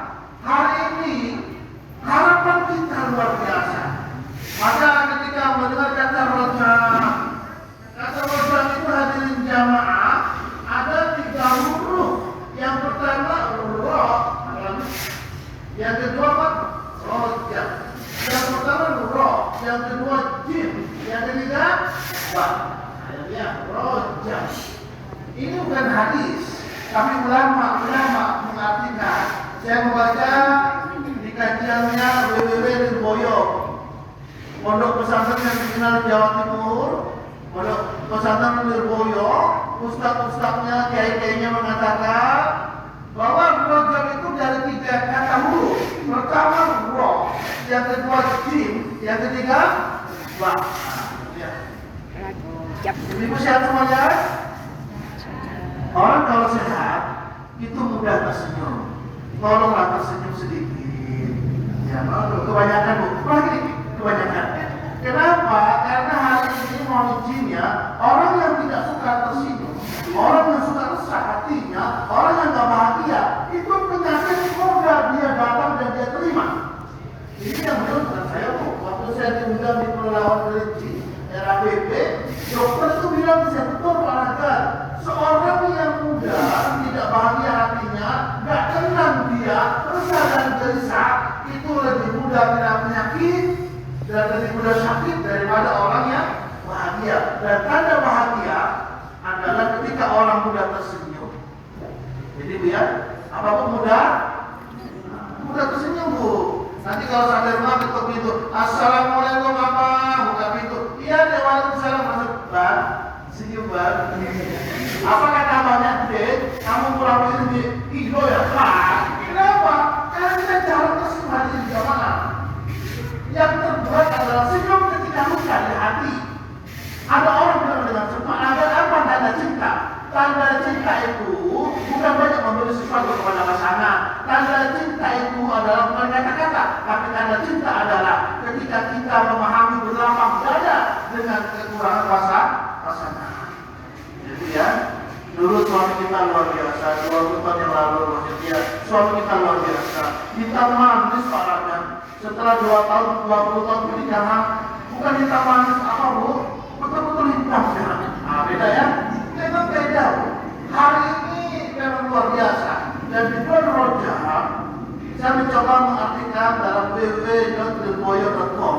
hari ini harapan kita luar biasa. Maka ketika mendengar kata roja itu hadirin jamaah, ada 3 huruf. Yang pertama roh, yang kedua apa? Roja. Yang pertama roh, yang kedua jim, yang ketiga ba. Ya, roja. Ini bukan hadis, tapi ulama mengartikan. Saya membaca di kajiannya www.lirboyo, pondok pesantren yang dikenal di Jawa Timur, pondok pesantren Lirboyo. Ustaz-ustaznya, kiai-kiainya mengatakan bahwa roja itu dari 3 kata huruf. Pertama roh, yang kedua jim, yang ketiga ba. Ibu sehat semuanya? Orang kalau sehat itu mudah tersenyum. Tolonglah tersenyum sedikit. Ya, kebanyakan bu. Kebanyakan. Kenapa? Karena hari ini mohon izinnya, orang yang tidak suka tersenyum, orang yang suka resah hatinya, orang yang gak bahagia, itu penyakit semoga dia datang dan dia terima. Ini yang benar bukan saya bu. Waktu saya diundang di Pelalawan Kerinci RAPP, dokter itu bilang bisa betul Pak Raga, seorang yang muda tidak bahagia hatinya, gak tenang dia, resah dan gelisah, itu lebih mudah kena penyakit dan lebih mudah sakit daripada orang yang bahagia. Dan tanda bahagia adalah ketika orang muda tersenyum. Jadi bu ya, apapun mudah tersenyum bu. Nanti kalau sampai rumah ketuk pintu, assalamualaikum apa, buka pintu, iya deh, waalaikumsalam, masuk bang, senyum bang. Apa kata abangnya, dek, kamu pulang ini hijau ya, pak. Kenapa? Karena kita jarang tersenyum hati di jamaah. Yang terbuat adalah senyum ketika luka di hati. Ada orang bilang dengan semua, ada apa tanda cinta? Tanda cinta itu bukan banyak memberi sesuatu kepada pasangan. Tanda cinta itu adalah bukan kata-kata, tapi tanda cinta adalah ketika kita memahami berlapang dada dengan kekurangan pasangan. Jadi ya, dulu suami kita luar biasa, 20 tahun yang lalu maksudnya suami kita luar biasa. Kita manis parahnya. Setelah 2 tahun, 20 tahun pernikahan, bukan kita manis apa bu? Betul-betul hitam sekarang. Nah, beda ya. Memang beda bu. Hari ini memang luar biasa. Dan di bulan Rajab, saya mencoba mengartikan dalam www.lirboyo.com.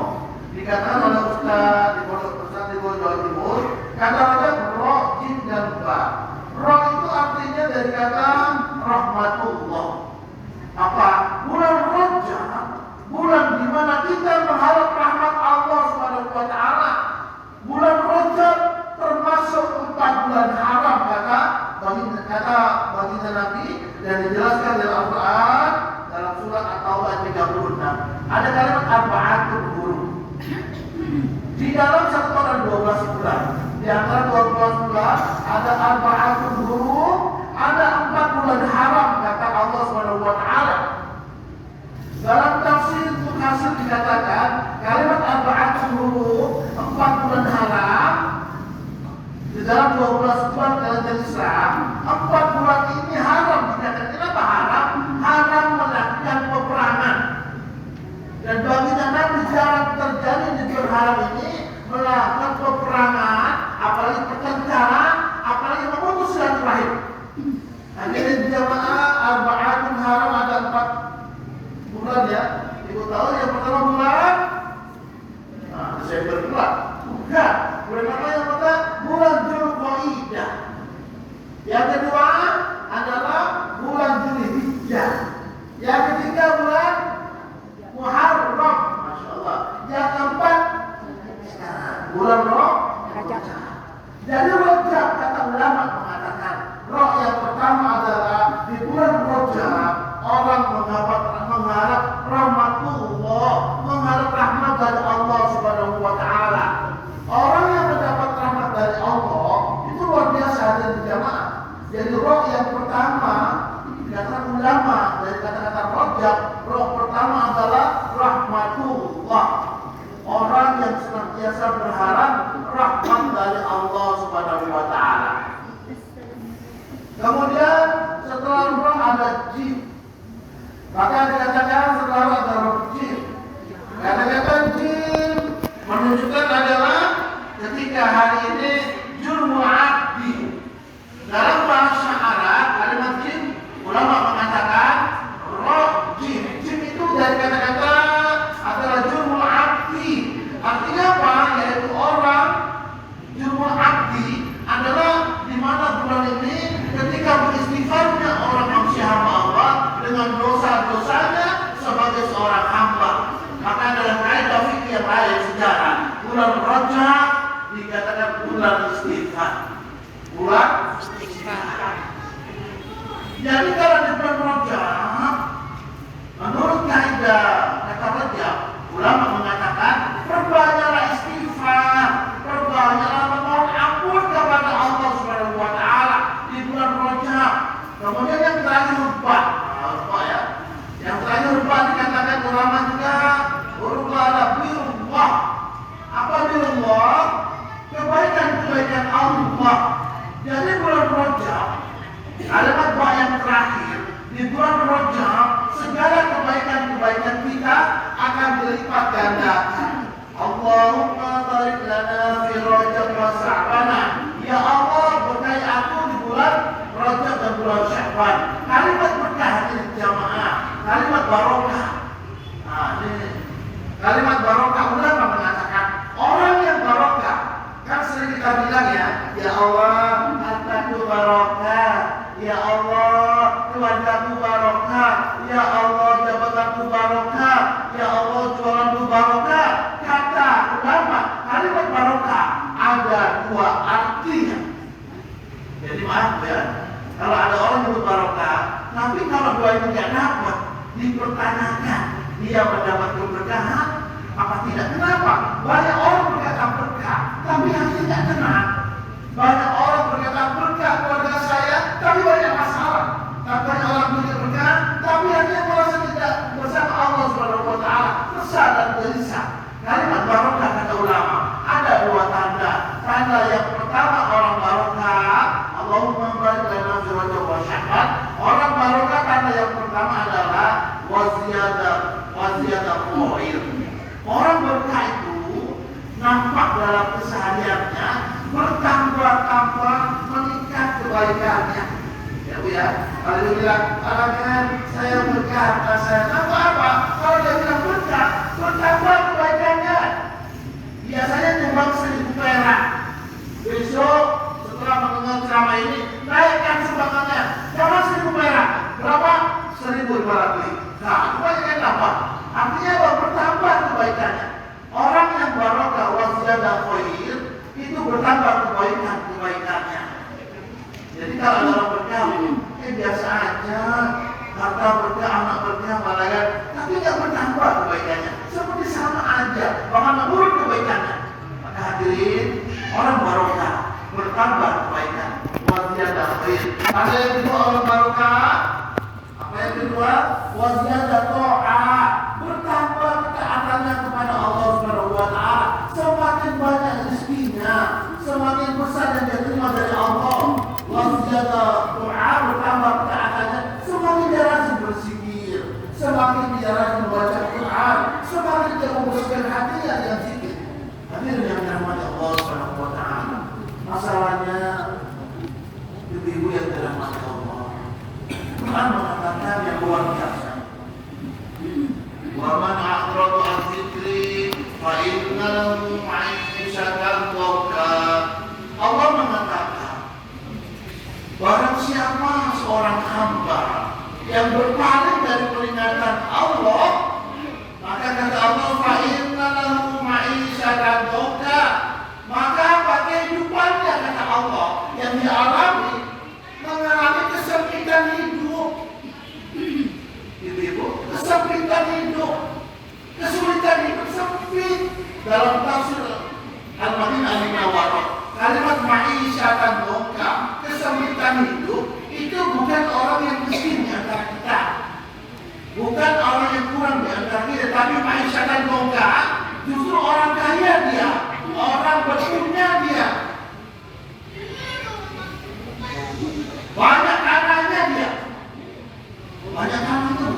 Dikatakan oleh Ustaz di Pondok Pesantren Jawa Timur, kata-kata roh, jin dan ba. Roh itu artinya dari kata rahmatullah. Apa? Bulan Rajab, bulan di mana kita mengharap rahmat Allah Subhanahu wa taala. Bulan Rajab termasuk 4 bulan haram kata baginda Nabi dan dijelaskan dalam Al-Qur'an dalam surat At-Taubah ayat 36. Ada kalimat arba'atul huruf. Di dalam satu tahun ada 12 bulan. Di antara 12 bulan ada arba'atul huruf, ada 4 bulan haram kata Allah Subhanahu wa taala. Dalam tafsir Mukatsir dikatakan kalimat arba'atul huruf, 4 bulan haram. Di dalam 12 bulan kalender Islam, 4 bulan ini haram. Dikatakan kenapa haram? Haram melakukan peperangan. Dan baginda Nabi jarang terjadi di bulan haram ini melakukan peperangan, apalagi pertengkaran, apalagi memutus silaturahim. Akhirnya jamaah arba'atul haram ada 4 bulan ya. Ibu tahu yang pertama bulan Desember bulan. Bukan. Bulan apa yang pertama? Bulan Dzulqa'dah. Yang kedua adalah bulan Dzulhijjah. Yang ketiga bulan Muharram. Masya Allah. Yang keempat bulan Rajab. Jadi Rajab kata ulama mengatakan roh yang pertama adalah di bulan Rajab orang mengharap rahmatullah, mengharap rahmat dari Allah Subhanahu wa taala. Orang yang mendapat rahmat dari Allah itu luar biasa dan berjamaah. Jadi roh yang pertama dikatakan ulama dari kata-kata Rajab, roh pertama adalah rahmatullah. Orang yang senantiasa berharap rahmat dari Allah Subhanahu wa taala. Kemudian setelah roh ada jin. Maka dikatakan setelah ada jin. Kata-kata jin menunjukkan adalah ketika hari ini jurmul abdi. Dalam bahasa Arab kalimat jin, ulama mengatakan roh jin. Jin itu dari kata-kata adalah jurmul abdi. Artinya apa? Yaitu orang. Jurmul abdi adalah di mana bulan ini ketika beristighfarnya orang manusia hamba Allah dengan dosa-dosanya sebagai seorang hamba. Maka dalam kaidah fikih yang lain sejarah, bulan Rajab dikatakan bulan istighfar. Bulan istighfar. Jadi kalau di bulan Rajab, menurut kaidah kata Rajab, ulama mengatakan perbanyaklah istighfar, perbanyaklah memohon ampun kepada Allah Subhanahu wa taala di bulan Rajab. Kemudian yang terakhir rubah ya. Yang terakhir rubah dikatakan ulama juga rubah birullah. Apa birullah? Kebaikan-kebaikan Allah. Jadi bulan Rajab, kalimat doa yang terakhir di bulan Rajab, segala kebaikan-kebaikan kita akan dilipat gandakan. Allahumma barik lana fi Rajab wa Sya'ban. Ya Allah, berkahi aku di bulan Rajab dan bulan Sya'ban. Kalimat berkah ini jamaah, kalimat barokah. Nah, ini kalimat barokah, ulama mengatakan orang yang barokah, kan sering kita bilang ya Allah, hartaku barokah, ya Allah, keluargaku barokah, ya Allah, jabatanku barokah, ya Allah, jualanku barokah. Kata ulama, kalimat barokah ada dua artinya. Jadi maaf ya, kalau ada orang yang barokah, tapi kalau doa itu tidak dapat, dipertanyakan dia mendapat keberkahan apa tidak? Kenapa? Banyak orang berkata berkah, tapi yang tidak tenang. Banyak orang berkata berkah keluarga saya, tapi banyak masalah. Tak banyak orang punya berkah, tapi hanya merasa tidak bersama Allah Subhanahu wa taala, resah dan gelisah. Kalimat barokah kata ulama ada dua tanda. Tanda yang pertama orang barokah, Allahumma barik lana fi Rajab wa Sya'ban. Orang barokah tanda yang pertama adalah waziyadah khair. Orang berkah itu nampak dalam kesehariannya bertambah-tambah meningkat kebaikannya. Ya Bu ya, kalau dia bilang, kan saya berkah, saya apa? Kalau dia bilang berkah, bertambah kebaikannya. Biasanya nyumbang 1.000 perak. Besok setelah mendengar ceramah ini, naikkan sumbangannya. Jangan 1.000 perak. Berapa? 1.500. Nah, kebaikan apa? Artinya apa? Bertambah kebaikannya. Orang yang barokah waziyadah khair itu bertambah kebaikannya. Jadi kalau orang berkah, biasa aja, harta berkah, anak berkah, malaikat, tapi nggak bertambah kebaikannya. Seperti sama aja, bahkan menurun kebaikannya. Maka hadirin, orang barokah bertambah kebaikan. Waziyadah khair. Ada yang kedua orang barokah. Apa yang kedua? Waziyadah ta'ah. Bertambah ketaatannya kepada Allah Subhanahu wa taala. Semakin banyak rezekinya, semakin besar yang dia terima dari Allah. Waziyadah doa, bertambah ketaatannya, semakin dia rajin berzikir, semakin dia rajin membaca Quran, semakin dia membersihkan hatinya dengan zikir. Hadirin yang dirahmati Allah Subhanahu wa taala. Masalahnya ibu-ibu yang dirahmati Allah, Quran mengatakan yang luar biasa. Wa man a'rada 'an dzikri fa inna lahu 'aishatan dhanka. Allah mengatakan, barang siapa seorang hamba yang berpaling dari peringatan Allah, maka kata Allah, fa inna lahu 'aishatan dhanka. Maka pakai kehidupannya kata Allah yang dialami mengalami kesempitan hidup. Ibu-ibu, kesempitan hidup, kesulitan hidup sempit. Dalam tafsir Al-Madinah Al-Munawwarah, kalimat ma'isyatan dhanka, kesempitan hidup, itu bukan orang yang miskin di antara kita, bukan orang yang kurang di antara kita, tapi ma'isyatan dhanka justru orang kaya dia, orang berpunya dia, banyak anaknya dia, banyak anak itu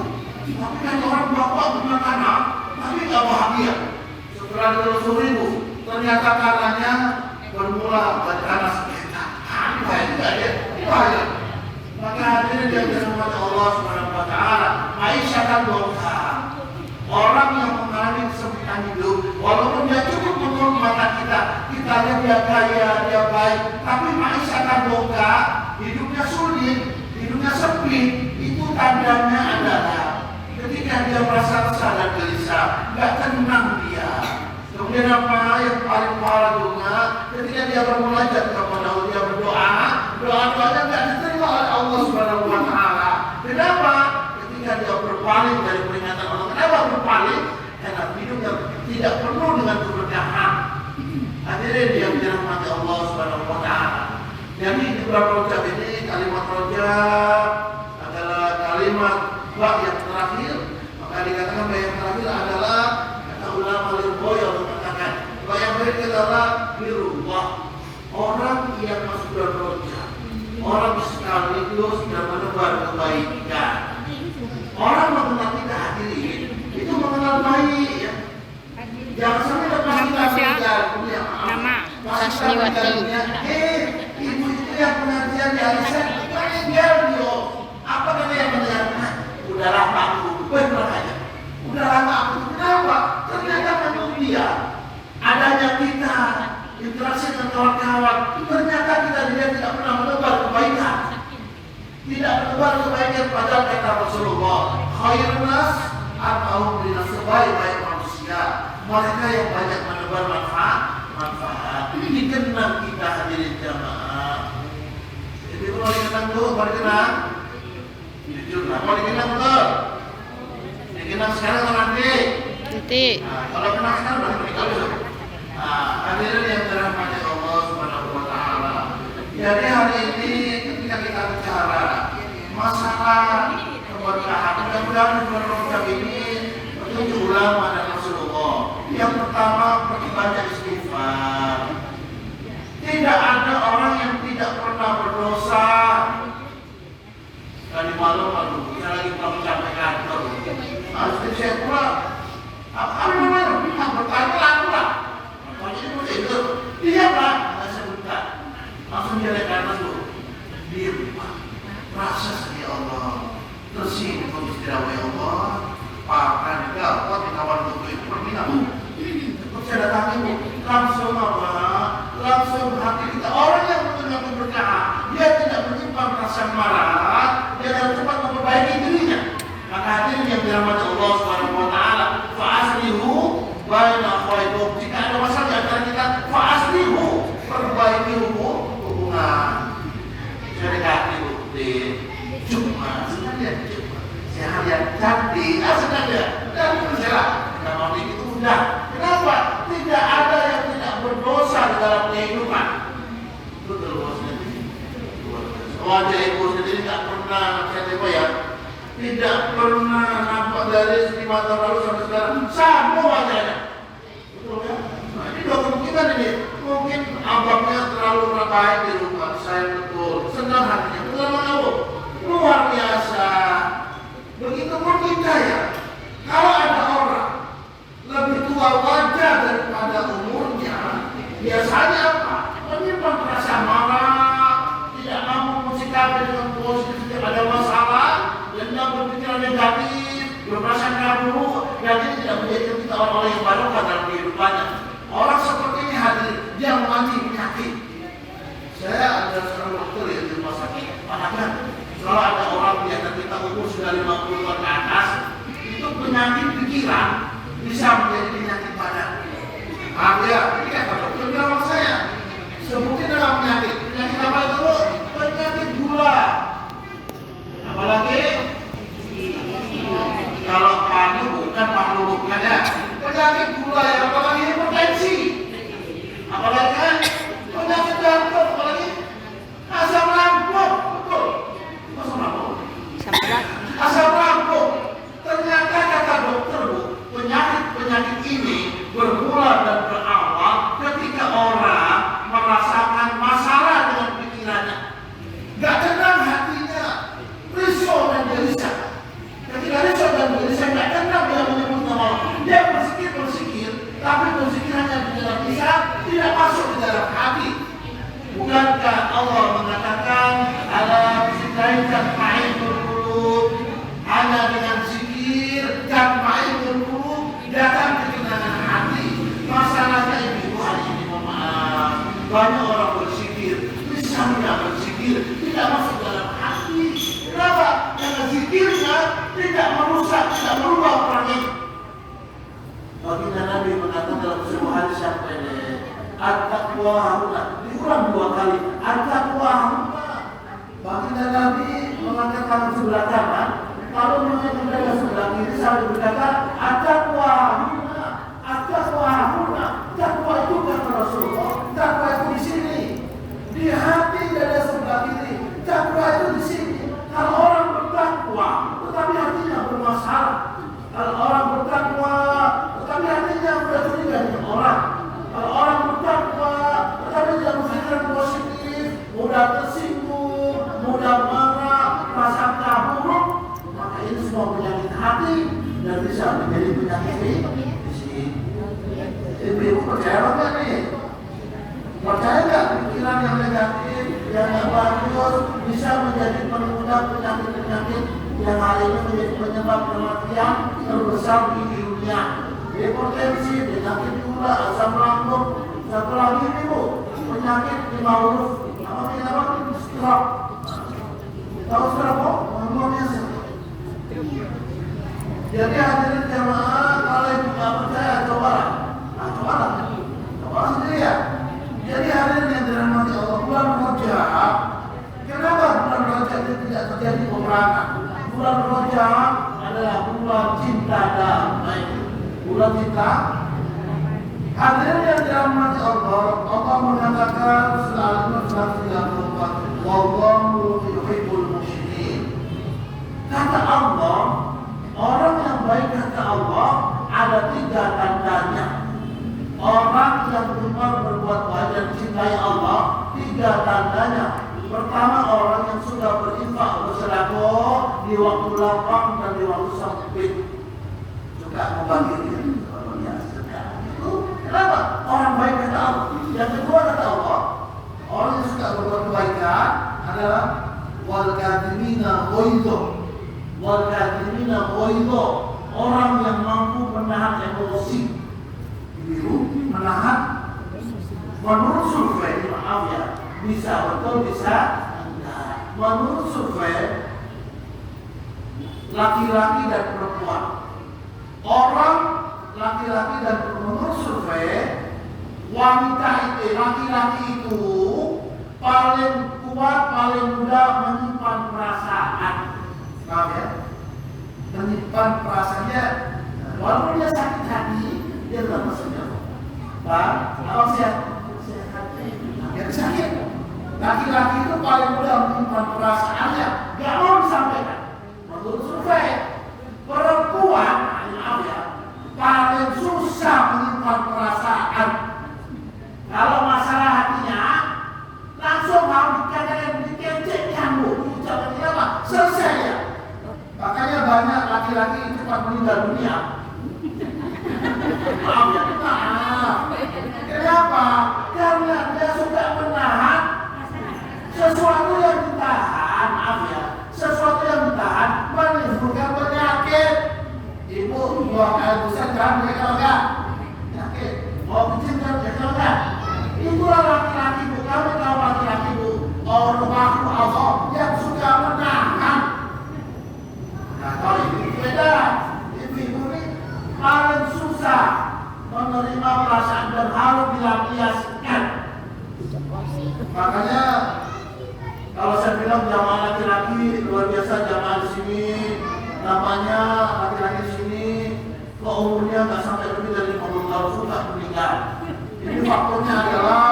Tapi kan orang bapak punya anak, tapi nggak bahagia. Setelah ditelusuri bu, ternyata katanya bermula dari anak sekitar. Bahaya juga ya, bahaya. Maka hadirin yang dirahmati Allah Subhanahu Wa Taala, Aisyah kan bongkar. Orang yang mengalami kesempitan hidup, walaupun dia cukup menurut mata kita lihat dia kaya, dia baik, tapi Aisyah kan bongkar, hidupnya sulit, hidupnya sempit. Itu tandanya adalah ketika dia merasa resah dan gelisah, nggak tenang dia. Kemudian apa yang paling parah juga, ketika dia bermunajat kepada Allah, dia berdoa, doa-doanya nggak diterima oleh Allah Subhanahu Wa Taala. Kenapa? Ketika dia berpaling dari peringatan Allah. Kenapa berpaling? Karena hidupnya tidak penuh dengan keberkahan. Hadirin yang dirahmati Allah Subhanahu Wa Taala. Jadi di beberapa ucap ini kalimat rojak adalah kalimat bak yang terakhir. Maka dikatakan bak yang terakhir adalah kata ulama Lirboyo mengatakan bak yang terakhir adalah birullah. Orang yang masuk dalam rojak, orang sekaligus dan menebar kebaikan. Orang mengenal kita hadirin itu mengenal baik ya. Jangan sampai lepas kita meninggal dunia. Nama Sasniwati. Ibu itu yang pengajian di arisan meninggal dia. Apa kata yang mendengar? Udah lama aku, benar aja. Udah lama aku. Kenapa? Ternyata memang dia adanya kita interaksi dengan kawan-kawan. Ternyata dia tidak pernah menebar kebaikan. Tidak menebar kebaikan, padahal kata Rasulullah, khairun nas atau linas, sebaik-baik manusia mereka yang banyak menebar manfaat. Dikenang kita hadirin jamaah. Jadi kalau dikenang tuh, mau dikenang? Jujurlah, mau dikenang betul? Dikenang sekarang atau nanti? Nanti. Nah, kalau kenang sekarang udah menikah dulu. Nah, hadirin yang dirahmati Allah Subhanahu Wa Taala. Jadi hari ini ketika kita bicara masalah keberkahan, mudah-mudahan di bulan Ramadan ini petunjuk ulama dan Rasulullah. Yang pertama, perbanyak istighfar. Tidak ada orang yang tidak pernah berdosa. Tadi malam kita lagi pulang sampai kantor. Harus saya pulang. Apa namanya? Bertanya. Maksudnya itu dia pak, nggak sebentar. Langsung jalan ke atas tuh. Diam pak. Rasa ya Allah. Tersinggung istirahat ya Allah. Pakan dapat di kawan tubuh itu permintaan. Terus saya datangi bu, langsung apa? Langsung hati kita. Orang yang punya keberkahan, dia tidak menyimpan rasa marah. Dia harus cepat memperbaiki dirinya. Maka hadirin yang dirahmati Allah Subhanahu Wa Taala, fa'aslihu baina akhwaikum. Jika ada masalah di antara kita, fa'aslihu, perbaiki hubungan. Saya dekati bu, di cuma sebenarnya cuma saya lihat cantik, senang ya, dan berjalan. Kalau itu udah, kenapa? Tidak ada yang tidak berdosa di dalam kehidupan. Betul bosnya. Wajah ibu sendiri tidak pernah saya ya, tidak pernah nampak dari 5 tahun lalu sampai sekarang sama wajahnya. Betul kan? Nah ini dua kemungkinan ini. Mungkin abangnya terlalu baik di rumah, saya betul, senang hatinya, betul mau, luar biasa. Begitupun kita ya. Kalau ada orang lebih tua wajah daripada umurnya, biasanya apa? Menyimpan rasa marah, tidak mampu mensikapi dengan positif setiap ada masalah, dendam, berpikiran negatif, berprasangka buruk, dan ini tidak menjadikan kita orang-orang yang barokah dalam kehidupannya. Orang seperti ini hadir, dia mengandung penyakit. Saya ada seorang dokter yang di rumah sakit, mengatakan kalau ada orang di atas kita umur sudah 50 tahun ke atas, itu penyakit pikiran bisa menjadi penyakit badan. Ya, ini kata dokter bilang sama saya, sebutin dalam penyakit apa itu? Penyakit gula. Apalagi kalau paru bukan ya. Penyakit gula ya, apalagi hipertensi. Apalagi penyakit jantung, apalagi asam lambung, betul. Asam lambung. Asam lambung. Ternyata kata dokter bu, Allah hauna. Diulang 2 kali. At-taqwa hauna. Baginda Nabi mengangkat tangan sebelah kanan, kalau mengangkat tangan sebelah kiri sambil berkata, at-taqwa hauna. At-taqwa hauna. Takwa itu kata Rasulullah. Takwa itu di sini. Di hati dada sebelah kiri. Takwa itu di sini. Kalau orang bertakwa, tetapi hatinya bermasalah. Kalau orang bertakwa, tetapi hatinya sudah curiga dengan orang. Kalau orang bertakwa, tetapi tidak berpikiran positif, mudah tersinggung, mudah marah, prasangka buruk, maka ini semua penyakit hati dan bisa menjadi penyakit fisik. Ibu percaya apa nih? Percaya nggak pikiran yang negatif, yang nggak bagus bisa menjadi penunda penyakit-penyakit yang hari ini menjadi penyebab kematian terbesar di dunia? Hipertensi, penyakit gula, asam lambung, satu lagi ibu penyakit di maulus, apa stroke. Tahu stroke? Luar biasa. Jadi hadirin jamaah, kalau ibu nggak percaya cobalah. Coba sendiri ya. Jadi hadirin yang dirahmati Allah, bulan Rajab, kenapa bulan Rajab itu tidak terjadi peperangan? Bulan Rajab adalah bulan cinta damai. Bulan cinta. Hadirin yang dirahmati Allah, Allah mengatakan surat 34, wallahu yuhibbul muhsinin. Kata Allah, orang yang baik kata Allah ada 3 tandanya. Orang yang gemar berbuat baik dan cintai Allah, 3 tandanya. Pertama, orang yang sudah berinfak bersedekah di waktu lapang dan di waktu sempit, juga membagikan. Itu kenapa? Orang baik kata Allah. Yang kedua kata Allah, orang yang suka berbuat kebaikan adalah wal kadhimina ghaidha. Wal kadhimina ghaidha, orang yang mampu menahan emosi. Menahan. Menurut survei, maaf ya, bisa betul bisa enggak. Menurut survei laki-laki dan perempuan, orang laki-laki dan menurut survei wanita itu, laki-laki itu paling kuat, paling mudah menyimpan perasaan. Maaf ya, menyimpan perasaannya walaupun dia sakit hati, dia tetap bersedia. Pak, apa sehat? Yang sakit. Laki-laki itu paling mudah menyimpan perasaannya, nggak mau disampaikan. Menurut survei, perempuan, maaf ya, paling susah menyimpan perasaan. Kalau masalah hatinya, langsung harus dikatakan dikecekkan, diucapkan apa? Selesai ya. Makanya banyak laki-laki cepat meninggal dunia. Maaf ya, maaf. Kenapa? Karena dia suka menahan sesuatu yang ditahan. Maaf ya, sesuatu yang ditahan menimbulkan penyakit. Ibu buang air besar jangan mereka enggak penyakit. Mau kecil kan mereka enggak. Itulah laki-laki bu, kami tahu laki-laki bu, orang makhluk Allah yang suka menahan. Nah kalau ibu beda, ibu ini paling susah menerima perasaan dan harus dilampiaskan. Makanya kalau saya bilang jamaah laki-laki luar biasa, jamaah di sini namanya laki-laki di sini kok umurnya nggak sampai lebih dari 50 tahun sudah meninggal. Ini faktornya adalah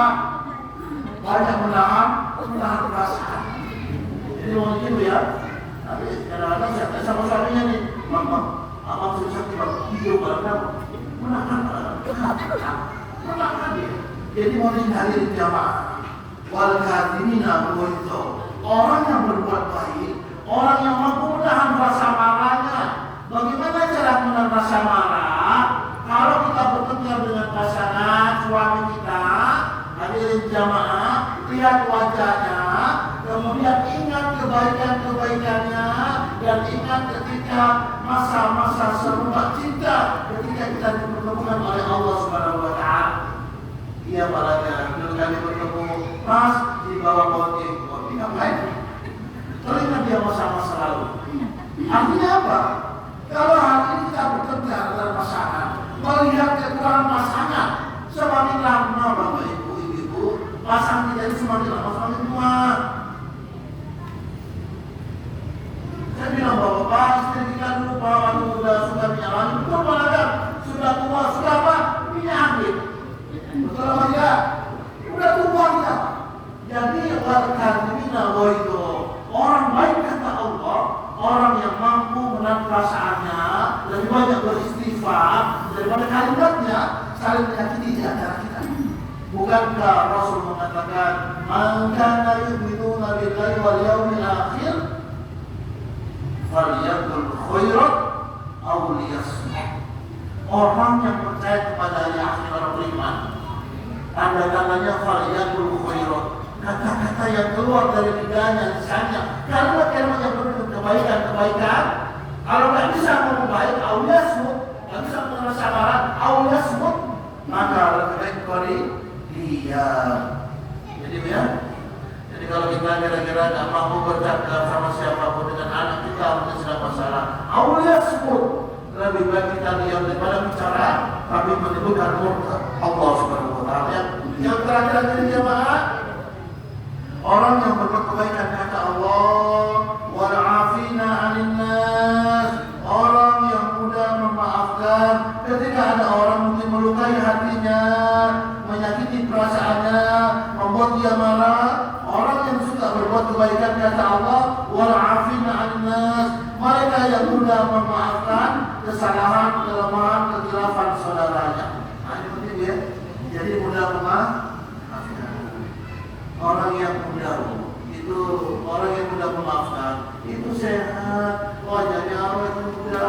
banyak menahan perasaan. Jadi mungkin ya, tapi kadang-kadang saya sama suaminya nih, mama, abang susah tiba video barang menahan dia. Jadi mau dihadiri jamaah wal kadhimina ghaidha, orang yang berbuat baik, orang yang mampu menahan rasa marahnya. Bagaimana cara menahan rasa marah? Kalau kita bertengkar dengan pasangan suami kita, hadirin jamaah, lihat wajahnya, kemudian ingat kebaikan-kebaikannya, dan ingat ketika masa-masa serupa cinta ketika kita dipertemukan oleh Allah Subhanahu wa Ta'ala. Iya Pak Raja, kali bertemu Mas di bawah pohon ngapain? Teringat dia masa-masa lalu. Artinya apa? Kalau hari ini kita bertengkar dalam pasangan, melihat kekurangan pasangan, semakin lama Bapak Ibu, banyak beristighfar daripada kalimatnya saling menyakiti di antara kita. Bukankah Rasul mengatakan, "Man kana yu'minuna billahi wal yawmil akhir falyaqul khairan aw liyasmut." Orang yang percaya kepada hari akhir, orang beriman, tanda-tandanya falyaqul khairan, kata-kata yang keluar dari lidahnya, lisannya, kalimat-kalimat yang penuh kebaikan. Kalau nggak bisa ngomong baik, aw liyasmut, nggak bisa merasa marah, aw liyasmut, maka lebih baik kori diam. Jadi ya, jadi kalau kita kira-kira nggak mampu bercakap sama siapapun dengan anak kita mungkin sedang masalah, aw liyasmut, lebih baik kita diam daripada bicara tapi menimbulkan murka Allah Subhanahu wa taala. Yang terakhir dari jemaah, orang yang berbuat kebaikan kata Allah, wal 'afina 'anil nas, orang yang mudah memaafkan ketika ada orang mungkin melukai hatinya, menyakiti perasaannya, membuat dia marah. Orang yang suka berbuat kebaikan kata Allah, wal 'afina 'anil nas, mereka yang mudah memaafkan kesalahan, kelemahan, kekilafan saudaranya. Nah, ini penting ya. Jadi mudah memaafkan. Orang yang mudah itu, orang yang mudah memaafkan itu sehat, wajahnya awet muda,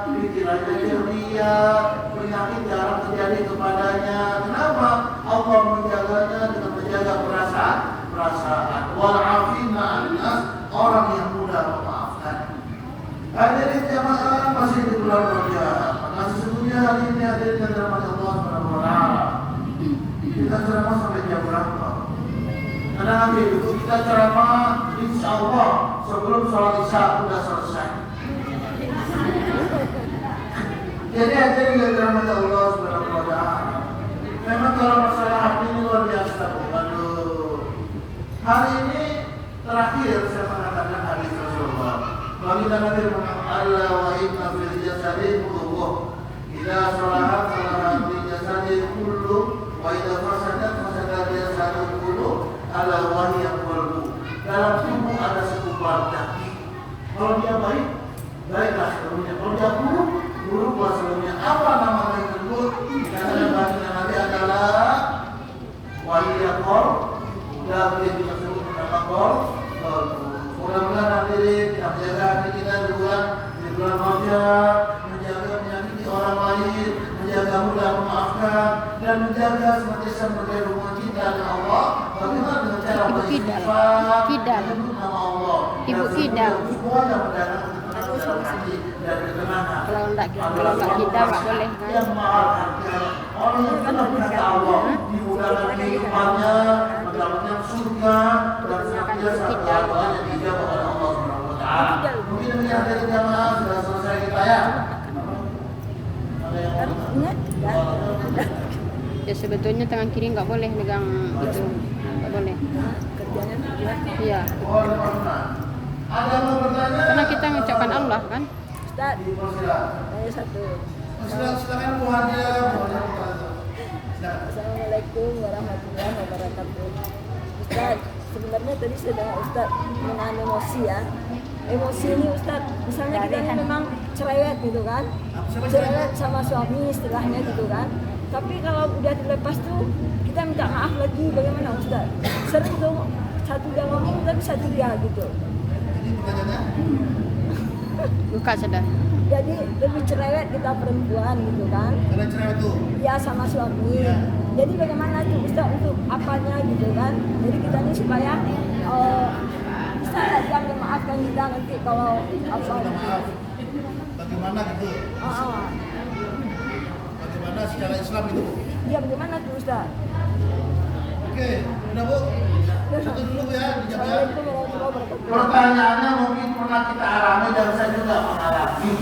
pikirannya ceria, penyakit jarang terjadi kepadanya. Kenapa? Allah menjaganya dengan menjaga perasaan. Wal 'afina 'anil nas, orang yang mudah memaafkan. Hadirin jamaah, masih di bulan Rajab. Maka sesungguhnya hari ini hadirin yang dirahmati Allah Subhanahu wa taala. Kita ceramah sampai jam berapa? Karena nanti itu kita ceramah insya Allah sebelum sholat isya sudah selesai. Jadi hadirin yang dirahmati Allah Subhanahu wa taala. Memang kalau masalah hati ini luar biasa. Aduh. Hari ini terakhir saya mengatakan hadis Rasulullah. Baginda Nabi Muhammad, Allah wa inna fil jasadi mudghah, idza salahat salahat fil jasadi kullu, wa idza fasadat fasadat jasadu kullu, ala wa hiya qalbu. Dalam tubuh ada segumpal daging. Kalau dia baik, baiklah seluruhnya. Kalau dia buruk, buruklah seluruhnya. Apa nama yang tersebut? Karena baginda Nabi adalah wa hiya qalbu. Daging tersebut nama qalbu. Mudah-mudahan hadirin kita menjaga hati kita di bulan Rajab, menjaga menyakiti orang lain, menjaga mudah memaafkan, dan menjaga senantiasa menjaga hubungan kita dengan Allah. Bagaimana dengan cara beristighfar, menyebut nama Allah, Ibu Kidal. Semuanya mendatang dalam hati dan ketenangan. Kalau enggak kita enggak boleh kan? Yang maafkan orang yang telah kata Allah dimudahkan kehidupannya, mendapatkan surga dan senantiasa doanya dijawab oleh Allah Subhanahu wa taala. Mungkin demikian dari jamaah sudah selesai kita ya. Ada yang mau? Ya sebetulnya tangan kiri nggak boleh megang itu, nggak boleh. Kerjanya Iya. Oh, ada pernah. Ada yang mau bertanya? Karena kita mengucapkan Allah kan. Ustaz, Silakan. saya satu. Silakan Bu Hadia. Assalamualaikum warahmatullahi wabarakatuh. Ustaz, sebenarnya tadi saya dengar Ustaz menahan emosi ya. Emosi ini Ustaz, misalnya kita ini memang cerewet gitu kan, cerewet sama suami istilahnya gitu kan. Tapi kalau udah dilepas tuh kita minta maaf lagi, bagaimana Ustaz? Sering tuh satu dia ngomong tapi satu dia gitu. Buka sudah. Jadi lebih cerewet kita perempuan gitu kan. Karena cerewet tuh. Ya sama suami. Jadi bagaimana tuh Ustaz untuk apanya gitu kan? Jadi kita ini supaya bisa dia memaafkan kita nanti kalau apa? Bagaimana gitu? Bagaimana secara Islam itu? Ya bagaimana tuh Ustaz? Oke, udah Bu. Satu dulu ya, dijawab ya. Assalamualaikum warahmatullahi wabarakatuh. Pertanyaannya mungkin pernah kita alami dan saya juga mengalami.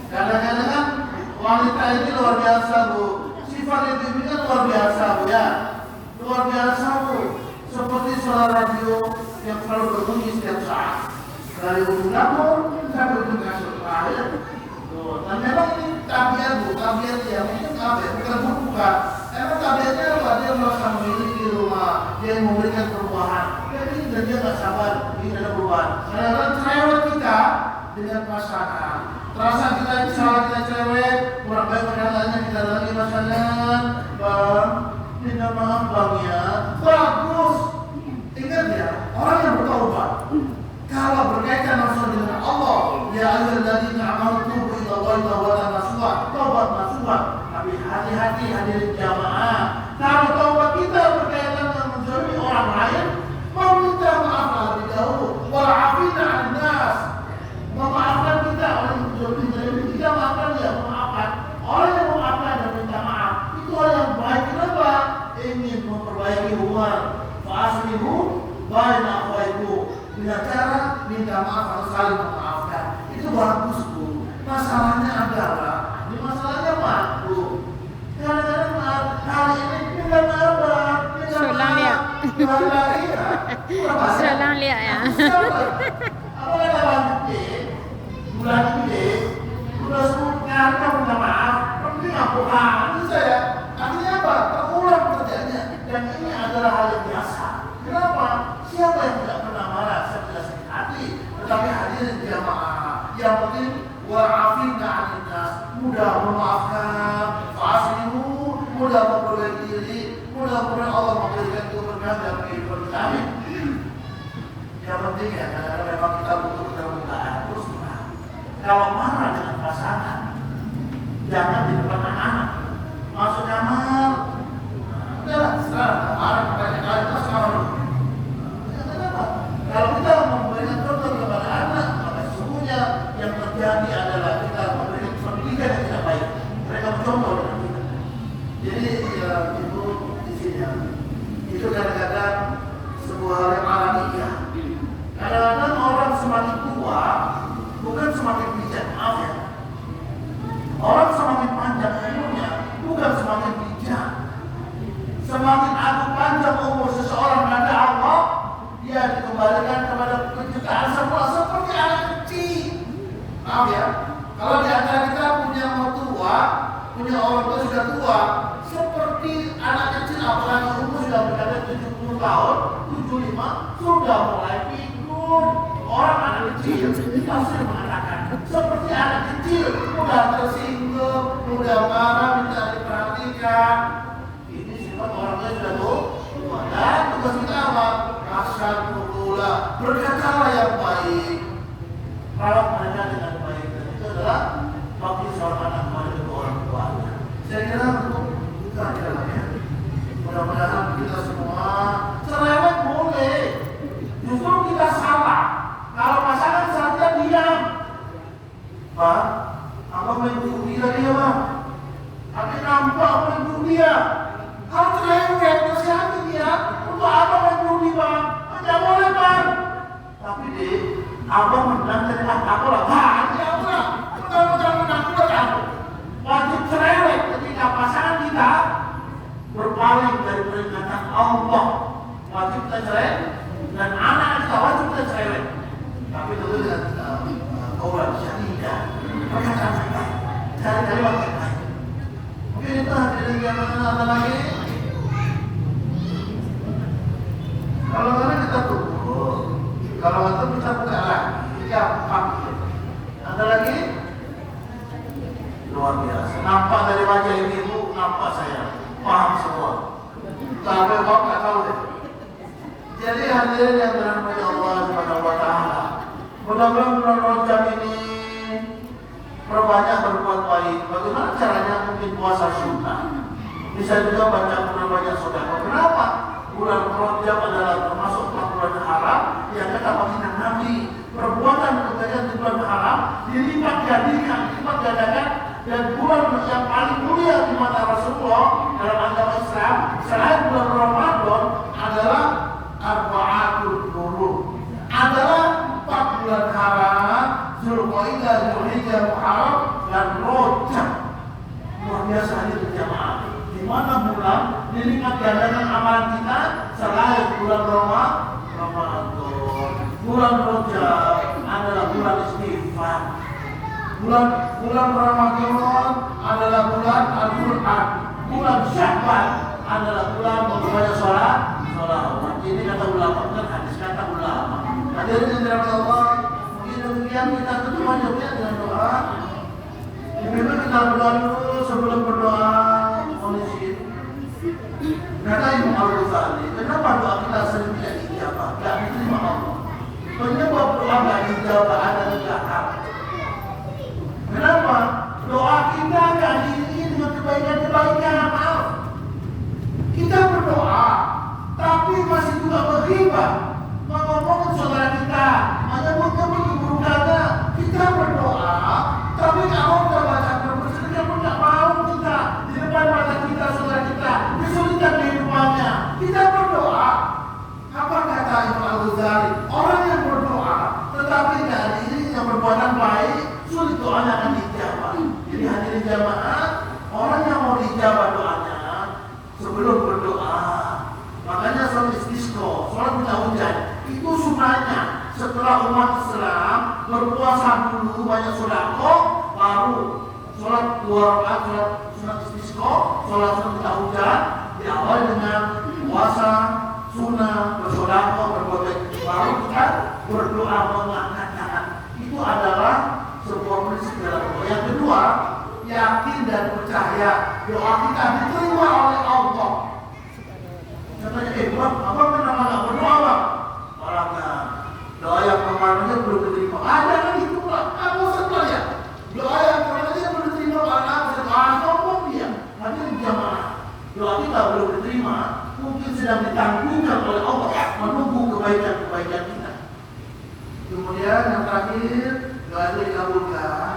Kadang-kadang kan wanita ini luar biasa Bu. Sifat itu kan luar biasa Bu ya. Luar biasa Bu. Seperti suara radio yang selalu berbunyi setiap saat. Dari ujung dapur sampai ujung kasur terakhir. Dan memang ini tabiat Bu, tabiat ya. Mungkin apa ya? Bukan bukan. Emang tabiatnya apa? Dia merasa memiliki rumah, dia yang memberikan perubahan. Jadi dan dia nggak sabar ingin ada perubahan. Kadang-kadang cerewet kita dengan pasangan. Terasa kita ini gelombangnya bagus. Ingat ya, orang yang bertaubat kalau berkaitan langsung dengan Allah, ya ayyuhalladzina amanu tubu ilallahi taubatan nasuha, taubat nasuha. Tapi hati-hati hadirin jamaah, kalau taubat kita berkaitan dengan menzalimi orang lain, meminta maaf lebih dahulu, wal afina 'anil nas. Memaafkan kita orang yang menzalimi kita, maafkan dia, memaafkan. Orang yang memaafkan dan minta maaf itu orang yang baik. Kenapa? Ingin memperbaiki hubungan. Fa'aslihu baina akhawaykum. Dengan cara minta maaf atau saling memaafkan. Itu bagus, Bu. Masalahnya adalah ini masalahnya waktu. Kadang-kadang hari ini minta maaf, minta maaf. Selang lihat ya. Apa kata lanjutin? Bulan ini udah sebutkan kamu minta maaf, penting aku itu saya. Artinya apa? Terulang kerjanya. Dan ini adalah hal yang biasa. Kenapa? Siapa yang tidak pernah marah? Saya tidak sakit hati. Tetapi hadirin jamaah, yang penting wa'afina 'anil nas, mudah memaafkan, fa'aslihu, mudah memperbaiki diri, mudah-mudahan Allah memberikan keberkahan dalam kehidupan kita. Amin. Yang penting ya, kadang-kadang memang kita butuh keterbukaan terus terang. Kalau marah dengan pasangan, jangan di depan anak-anak. Masuk kamar, udahlah, sekarang marah kepada kalian terus kamar. Kenapa? Kalau kita memberikan contoh kepada anak, maka sesungguhnya yang terjadi adalah kita memberikan pendidikan yang tidak baik. Mereka mencontoh dengan kita. Jadi ya itu di sini ya. Itu kadang-kadang sebuah hal yang alamiah. Kadang-kadang orang semakin tua bukan semakin bijak, maaf ya. Orang semakin panjang umurnya bukan semakin bijak. Semakin agung panjang umur seseorang pada Allah, dia dikembalikan kepada kejutaan semula seperti anak kecil. Maaf ya, kalau di antara kita punya mertua, punya orang tua sudah tua, seperti anak kecil, apalagi umur sudah berada 70 tahun, 75, sudah mulai pikun. Orang anak kecil pasti mengatakan seperti anak kecil, mudah tersinggung, mudah marah, minta diperhatikan. Ini sifat orangnya sudah tua. Dan tugas kita apa? Asal pula berkatalah yang baik. Kalau mereka dengan baik, dan itu adalah bakti seorang anak kepada kedua orang tuanya. Saya kira untuk kita ya. Mudah-mudahan kita semua cerewet boleh. Justru kita salah. Kalau pasangan saja diam, Pak, apa main judi tadi ya Bang? Tapi nampak main judi ya. Kalau cerewet, nasihati dia. Untuk apa main judi Bang? Tidak boleh Bang. Tapi deh, abang menang dari aku lah. Ya udah, mudah-mudahan menang buat aku. Wajib cerewet ketika pasangan kita berpaling dari peringatan Allah. Wajib kita cerewet dan anak kita wajib kita cerewet. Tapi tentu dengan kaulan syariah, perkataan yang baik, cari-cari waktu yang baik. Mungkin itu hadirin yang ada lagi. Kalau mana kita tunggu, kalau itu kita buka lagi, gampang. Ada lagi? Luar biasa. Nampak dari wajah ibu, nampak saya paham semua. Tapi kok nggak tahu deh. Jadi hadirin yang dirahmati Allah Subhanahu wa Ta'ala, mudah-mudahan bulan Rajab ini perbanyak berbuat baik. Bagaimana caranya? Mungkin puasa sunnah. Bisa juga baca banyak sedekah. Kenapa? Bulan Rajab adalah termasuk bulan haram yang kata baginda Nabi, perbuatan kebaikan di bulan haram dilipat gandakan, dan bulan yang paling mulia di mata Rasulullah dalam agama Islam selain bulan Ramadan adalah Arba'atul Hurum, adalah 4 bulan haram, Zulqa'dah, Dzulhijjah, Muharram dan Rajab. Luar biasa ini berjamaah. Di mana bulan dilipat gandakan amalan kita selain bulan Ramadan. Bulan Rajab adalah bulan istighfar. Bulan Ramadan adalah bulan Al-Quran. Bulan Sya'ban adalah bulan membaca sholat. Ini kata ulama, bukan hadis, kata ulama. Hadirin yang dirahmati Allah, mungkin demikian kita tutup aja dengan doa. Memang kita berdoa dulu sebelum berdoa. Mohon izin. Kata Imam Al-Ghazali, kenapa doa kita sering tidak dijawab? Tidak diterima Allah. Penyebab doa tidak dijawab ada 3 hal. Kenapa? Doa kita tidak diiringi dengan kebaikan-kebaikan. Maaf. Kita berdoa, tapi masih juga berghibah, mengomongin saudara kita, menyebut-nyebut keburukannya. Kita berdoa, tapi kalau kita baca Quran sedekah pun tidak mau kita di depan mata kita saudara kita kesulitan kehidupannya. Kita berdoa. Apa kata Imam Al-Ghazali? Orang yang berdoa, tetapi tidak diiringi dengan perbuatan baik, sulit doanya akan dijawab. Jadi hadirin jamaah, orang yang mau dijawab doanya sebelum berdoa. Makanya sholat istisqa, sholat minta hujan, itu sunnahnya. Setelah umat Islam berpuasa dulu banyak sedekah, baru sholat 2 rakaat, sholat sunat istisqa, sholat minta hujan, diawali dengan puasa sunnah, bersedekah, berbuat baik, baru kita berdoa mengangkat tangan. Itu adalah sebuah prinsip dalam doa. Yang kedua, yakin dan percaya doa kita diterima oleh Allah. Katanya, Bang, apa kenapa nggak berdoa, Bang? Orang doa yang kemarinnya belum diterima. Ada kan itu lah. Apa saja ya? Doa yang kemarinnya belum diterima karena doa sombong dia. Hadirin jamaah, doa kita belum diterima, mungkin sedang ditangguhkan oleh Allah menunggu kebaikan-kebaikan kita. Kemudian yang terakhir, doa itu dikabulkan.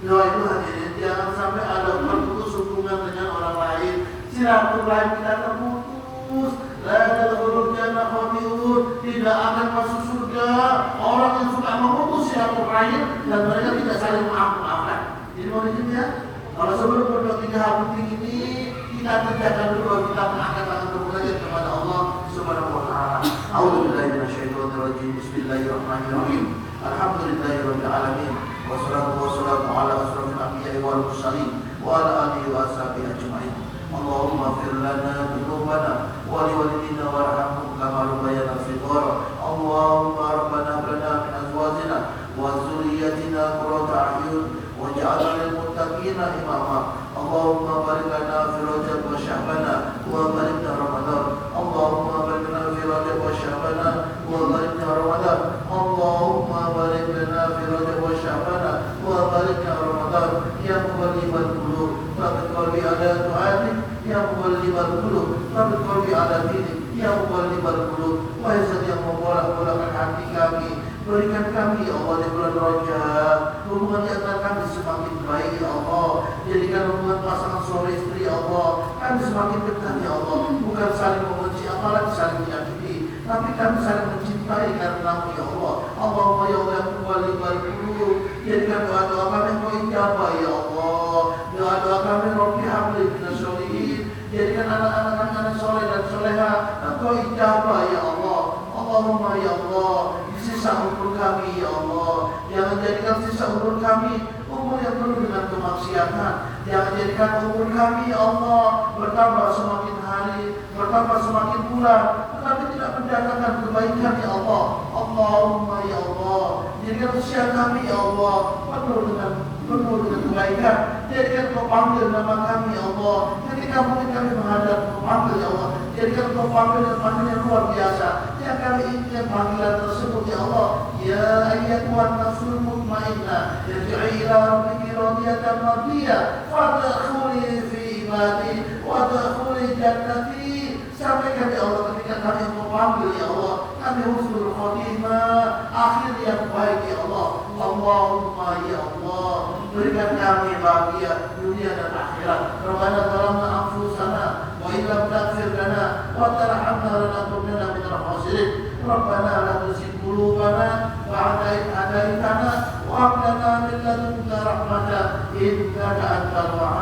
Doa itu hadirin jangan sampai ada terputus hubungan dengan orang lain. Silaturahim kita terputus. La tadkhulul jannah khati'un, tidak akan masuk surga orang yang suka memutus silaturahim dan mereka tidak saling maafkan. Jadi mau ya? Kalau sebelum berdoa 3 hal penting ini kita kerjakan dulu, kita mengangkat tangan bermunajat kepada Allah Subhanahu wa taala. A'udzubillahi minasyaitonir rajim. Bismillahirrahmanirrahim. Alhamdulillahirabbil alamin. Wassalatu wassalamu ala asrofil anbiya'i wal mursalin wa ala alihi wa ashabihi ajma'in. Allahumma fir lana dzunubana wa liwalidina warhamhum kama rabbayana shighara. Allahumma rabbana hab lana min azwajina wa dhurriyyatina qurrata a'yun waj'alna lil muttaqina imama. Allahumma barik lana fi Rajab wa Sya'bana wa barik lana Ramadan. Allahumma barik lana fi Rajab wa Sya'bana wa barik lana Ramadan. Allahumma barik lana fi Rajab wa Sya'bana wa barik lana Ramadan. Ya muqallibal qulub, tsabbit qalbi ala ta'atik. Ya muqallibal qulub, tsabbit qalbi ala dinik. Ya muqallibal qulub, wahai Zat yang membolak-bolakan hati kami, berikan kami ya Allah di bulan Rajab hubungan di antara kami semakin baik ya Allah. Jadikan hubungan pasangan suami istri ya Allah kami semakin dekat ya Allah. Bukan saling membenci apalagi saling menyakiti, tapi kami saling mencintai karena-Mu ya Allah. Allahumma ya Allah yang muqallibal qulub, jadikan doa-doa kami Engkau ijabah ya Allah. Doa-doa kami Rabbi habli minas sholihin, jadikan anak-anak kami anak soleh dan soleha Engkau ijabah ya Allah. Allahumma ya Allah, sisa umur kami ya Allah, jangan jadikan sisa umur kami umur yang penuh dengan kemaksiatan. Jangan jadikan umur kami ya Allah bertambah semakin hari, bertambah semakin bulan, tetapi tidak mendatangkan kebaikan ya Allah. Allahumma ya Allah, jadikan usia kami ya Allah penuh dengan kebaikan. Jadikan Kau panggil nama kami ya Allah ketika mungkin kami menghadap Kau panggil ya Allah. Jadikan Kau panggil dan panggil yang luar biasa yang kami inginkan panggilan tersebut ya Allah. Ya ayyatuhan nafsul mutmainnah irji'i ila rabbiki radiyatan mardiyah fadkhuli fi ibadi wadkhuli jannati. Sampaikan ya Allah ketika kami Kau panggil ya Allah, kami husnul khotimah, akhir yang baik ya Allah. Allahumma ya Allah, berikan kami bahagia dunia dan akhirat. Rabbana zalamna anfusana wa illam taghfir lana wa tarhamna lanakunanna minal khasirin. Rabbana la tuzigh qulubana ba'da idh hadaytana wa hab lana min ladunka rahmatan innaka antal wahhab.